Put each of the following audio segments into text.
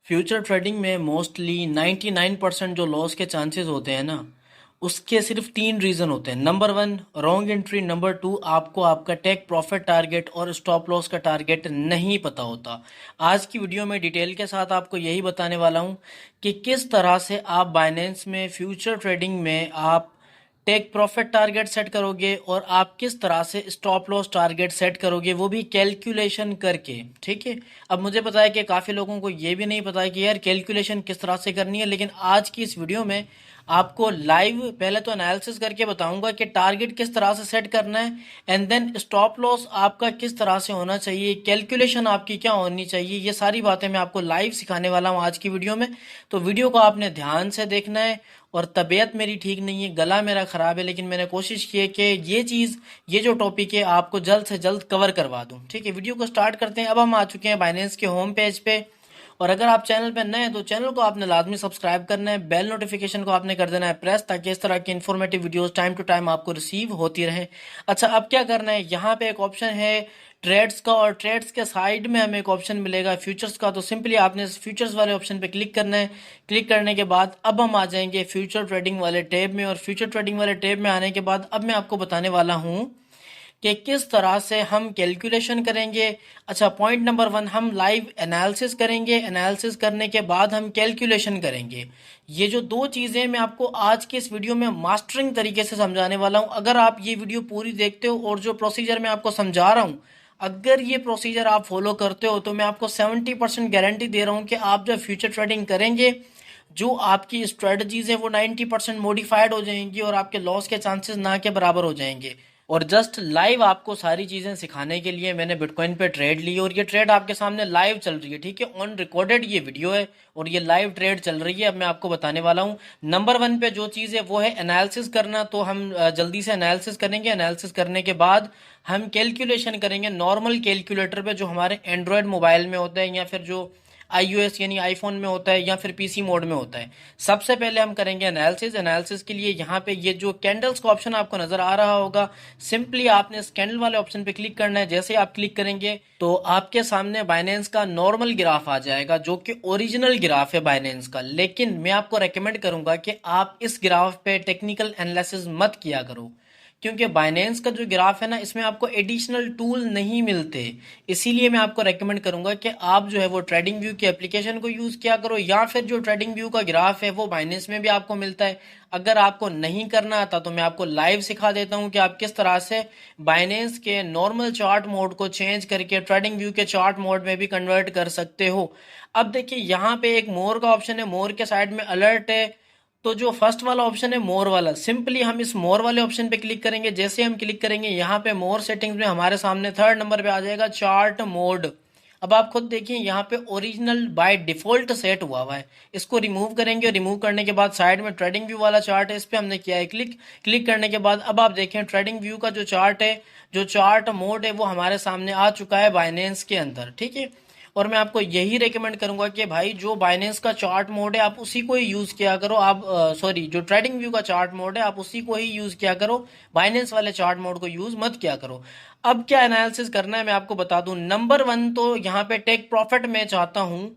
Future trading में mostly 99% जो loss के चांसेस होते हैं ना, उसके सिर्फ तीन रीज़न होते हैं। Number one, wrong entry. Number two, आपको आपका टेक प्रॉफिट टारगेट और स्टॉप लॉस का टारगेट नहीं पता होता। आज की वीडियो में डिटेल के साथ आपको यही बताने वाला हूँ कि किस तरह से आप बाइनेंस में फ्यूचर ट्रेडिंग में आप टेक प्रॉफिट टारगेट सेट करोगे और आप किस तरह से स्टॉप लॉस टारगेट सेट करोगे, वो भी कैलकुलेशन करके। ठीक है। अब मुझे पता है कि काफ़ी लोगों को ये भी नहीं पता है कि यार कैलकुलेशन किस तरह से करनी है, लेकिन आज की इस वीडियो में आपको लाइव पहले तो एनालिसिस करके बताऊंगा कि टारगेट किस तरह से सेट करना है, एंड देन स्टॉप लॉस आपका किस तरह से होना चाहिए, कैलकुलेशन आपकी क्या होनी चाहिए। ये सारी बातें मैं आपको लाइव सिखाने वाला हूँ आज की वीडियो में। तो वीडियो को आपने ध्यान से देखना है। और तबीयत मेरी ठीक नहीं है, गला मेरा ख़राब है, लेकिन मैंने कोशिश की है कि ये जो टॉपिक है आपको जल्द से जल्द कवर करवा दूं। ठीक है, वीडियो को स्टार्ट करते हैं। अब हम आ चुके हैं बाइनेंस के होम पेज पे। और अगर आप चैनल पे नए हैं तो चैनल को आपने लाजमी सब्सक्राइब करना है, बेल नोटिफिकेशन को आपने कर देना है प्रेस, ताकि इस तरह की informative videos time to time आपको रिसीव होती रहे। अच्छा, अब क्या करना है, यहाँ पे एक ऑप्शन है ट्रेड्स का, और ट्रेड्स के साइड में हमें एक ऑप्शन मिलेगा फ्यूचर्स का। तो सिंपली आपने इस फ्यूचर्स वाले ऑप्शन पे क्लिक करना है। क्लिक करने के बाद अब हम आ जाएंगे फ्यूचर ट्रेडिंग वाले टैब में, और फ्यूचर ट्रेडिंग वाले टैब में आने के बाद अब मैं आपको बताने वाला हूँ कि किस तरह से हम कैलकुलेशन करेंगे। अच्छा, पॉइंट नंबर वन, हम लाइव एनालिसिस करेंगे, एनालिसिस करने के बाद हम कैलकुलेशन करेंगे। ये जो दो चीज़ें मैं आपको आज के इस वीडियो में मास्टरिंग तरीके से समझाने वाला हूँ। अगर आप ये वीडियो पूरी देखते हो और जो प्रोसीजर मैं आपको समझा रहा हूँ, अगर ये प्रोसीजर आप फॉलो करते हो, तो मैं आपको 70% गारंटी दे रहा हूँ कि आप जब फ्यूचर ट्रेडिंग करेंगे, जो आपकी स्ट्रेटजीज है वो 90% मॉडिफाइड हो जाएंगी और आपके लॉस के चांसेस ना के बराबर हो जाएंगे। और जस्ट लाइव आपको सारी चीज़ें सिखाने के लिए मैंने बिटकॉइन पे ट्रेड ली, और ये ट्रेड आपके सामने लाइव चल रही है। ठीक है, ऑन रिकॉर्डेड ये वीडियो है और ये लाइव ट्रेड चल रही है। अब मैं आपको बताने वाला हूँ। नंबर वन पे जो चीज़ है वो है एनालिसिस करना। तो हम जल्दी से एनालिसिस करेंगे। एनालिसिस करने के बाद हम कैलकुलेशन करेंगे नॉर्मल कैलकुलेटर पे, जो हमारे एंड्रॉयड मोबाइल में होता है, या फिर जो iOS यानी आईफोन में होता है, या फिर पीसी मोड में होता है। सबसे पहले हम करेंगे एनालिसिस। एनालिसिस के लिए यहाँ पे ये जो कैंडल्स का ऑप्शन आपको नजर आ रहा होगा, सिंपली आपने इस कैंडल वाले ऑप्शन पे क्लिक करना है। जैसे आप क्लिक करेंगे तो आपके सामने बाइनेंस का नॉर्मल ग्राफ आ जाएगा, जो कि ओरिजिनल ग्राफ है बाइनेंस का। लेकिन मैं आपको रेकमेंड करूंगा कि आप इस ग्राफ पे टेक्निकल एनालिसिस मत किया करो, क्योंकि बाइनेंस का जो ग्राफ है ना, इसमें आपको एडिशनल टूल नहीं मिलते। इसीलिए मैं आपको रेकमेंड करूंगा कि आप जो है वो ट्रेडिंग व्यू की एप्लीकेशन को यूज किया करो, या फिर जो ट्रेडिंग व्यू का ग्राफ है वो बाइनेंस में भी आपको मिलता है। अगर आपको नहीं करना आता तो मैं आपको लाइव सिखा देता हूं कि आप किस तरह से बाइनेंस के नॉर्मल चार्ट मोड को चेंज करके ट्रेडिंग व्यू के चार्ट मोड में भी कन्वर्ट कर सकते हो। अब देखिए, यहाँ पे एक मोर का ऑप्शन है, मोर के साइड में अलर्ट है। तो जो फर्स्ट वाला ऑप्शन है मोर वाला, सिंपली हम इस मोर वाले ऑप्शन पे क्लिक करेंगे। जैसे हम क्लिक करेंगे, यहाँ पे मोर सेटिंग्स में हमारे सामने थर्ड नंबर पे आ जाएगा चार्ट मोड। अब आप खुद देखिए, यहाँ पे ओरिजिनल बाय डिफॉल्ट सेट हुआ हुआ है। इसको रिमूव करेंगे, रिमूव करने के बाद साइड में ट्रेडिंग व्यू वाला चार्ट है, इस पे हमने किया है क्लिक। क्लिक करने के बाद अब आप देखें ट्रेडिंग व्यू का जो चार्ट है, जो चार्ट मोड है, वो हमारे सामने आ चुका है बाइनेंस के अंदर। ठीक है। और मैं आपको यही रेकमेंड करूंगा कि भाई जो बाइनेंस का चार्ट मोड है आप उसी को ही यूज किया करो। आप सॉरी, जो ट्रेडिंग व्यू का चार्ट मोड है आप उसी को ही यूज किया करो, बाइनेंस वाले चार्ट मोड को यूज मत किया करो। अब क्या एनालिसिस करना है मैं आपको बता दूं। नंबर वन, तो यहाँ पे टेक प्रॉफिट में चाहता हूं।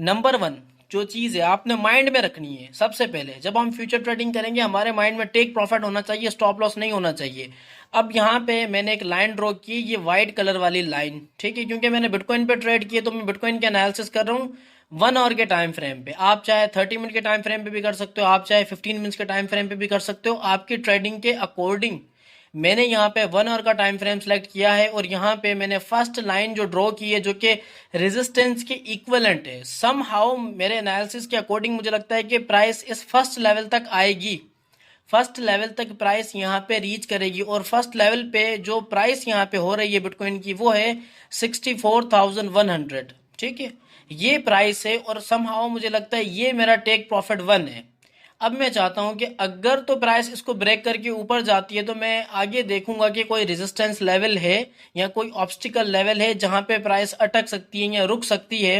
नंबर वन जो चीज़ है आपने माइंड में रखनी है, सबसे पहले जब हम फ्यूचर ट्रेडिंग करेंगे हमारे माइंड में टेक प्रॉफिट होना चाहिए, स्टॉप लॉस नहीं होना चाहिए। अब यहाँ पे मैंने एक लाइन ड्रॉ की, ये वाइट कलर वाली लाइन। ठीक है, क्योंकि मैंने बिटकॉइन पे ट्रेड किया तो मैं बिटकॉइन के एनालिसिस कर रहा हूँ 1 आवर के टाइम फ्रेम पे। आप चाहे 30 मिनट के टाइम फ्रेम पे भी कर सकते हो, आप चाहे 15 मिनट्स के टाइम फ्रेम पे भी कर सकते हो, आपकी ट्रेडिंग के अकॉर्डिंग। मैंने यहाँ पे 1 आवर का टाइम फ्रेम सेलेक्ट किया है, और यहाँ पे मैंने फर्स्ट लाइन जो ड्रॉ की है, जो कि रेजिस्टेंस के इक्वलेंट है। सम हाउ मेरे एनालिसिस के अकॉर्डिंग मुझे लगता है कि प्राइस इस फर्स्ट लेवल तक आएगी, फर्स्ट लेवल तक प्राइस यहाँ पे रीच करेगी। और फर्स्ट लेवल पे जो प्राइस यहाँ पे हो रही है बिटकॉइन की, वो है 64,100। ठीक है, ये प्राइस है, और समहाउ मुझे लगता है ये मेरा टेक प्रॉफिट वन है। अब मैं चाहता हूं कि अगर तो प्राइस इसको ब्रेक करके ऊपर जाती है, तो मैं आगे देखूंगा कि कोई रेजिस्टेंस लेवल है या कोई ऑब्स्टिकल लेवल है जहां पे प्राइस अटक सकती है या रुक सकती है।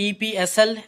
TPSL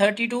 30 to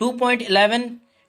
2.11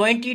20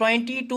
20 to